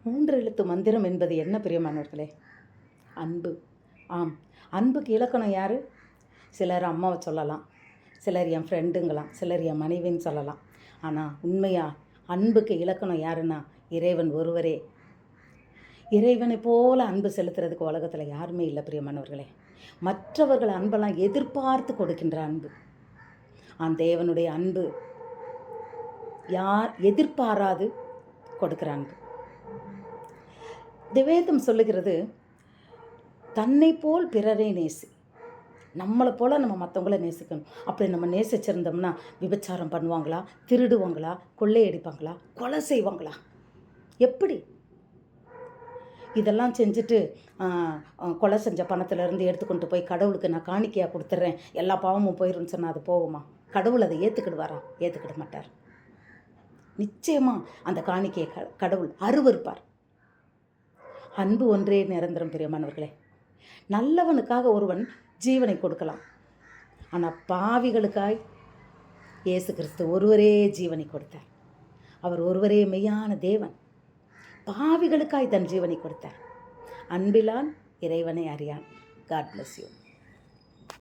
மூன்று எழுத்து மந்திரம் என்பது என்ன பிரியமானவர்களே? அன்பு. ஆம், அன்புக்கு இலக்கணம் யார்? சிலர் அம்மாவை சொல்லலாம், சிலர் என் ஃப்ரெண்டுங்களாம், சிலர் என் மனைவின்னு சொல்லலாம். ஆனால் உண்மையாக அன்புக்கு இலக்கணம் யாருன்னா இறைவன் ஒருவரே. இறைவனை போல அன்பு செலுத்துறதுக்கு உலகத்தில் யாருமே இல்லை பிரியமானவர்களே. மற்றவர்கள் அன்பெல்லாம் எதிர்பார்த்து கொடுக்கின்ற அன்பு. தேவனுடைய அன்பு யார் எதிர்பாராது கொடுக்கிற அன்பு. வேதம் சொல்லுகிறது, தன்னை போல் பிறரை நேசி. நம்மளை போல் நம்ம மற்றவங்கள நேசிக்கணும். அப்படி நம்ம நேசிச்சிருந்தோம்னா விபச்சாரம் பண்ணுவாங்களா, திருடுவாங்களா, கொள்ளையடிப்பாங்களா, கொலை செய்வாங்களா? எப்படி? இதெல்லாம் செஞ்சுட்டு கொலை செஞ்ச பணத்திலேருந்து எடுத்துக்கொண்டு போய் கடவுளுக்கு நான் காணிக்கையாக கொடுத்துட்றேன், எல்லா பாவமும் போயிடும்னு சொன்னால் அது போகுமா? கடவுள் அதை ஏற்றுக்கிடுவாரா? ஏற்றுக்கிட மாட்டார். நிச்சயமாக அந்த காணிக்கையை கடவுள் அருவருப்பார். அன்பு ஒன்றே நிரந்தரம் பிரியமானவர்களே. நல்லவனுக்காக ஒருவன் ஜீவனை கொடுக்கலாம், ஆனால் பாவிகளுக்காய் இயேசு கிறிஸ்து ஒருவரே ஜீவனை கொடுத்தார். அவர் ஒருவரே மெய்யான தேவன். பாவிகளுக்காய் தன் ஜீவனை கொடுத்தார். அன்பிலான் இறைவனை அறியான். God bless you.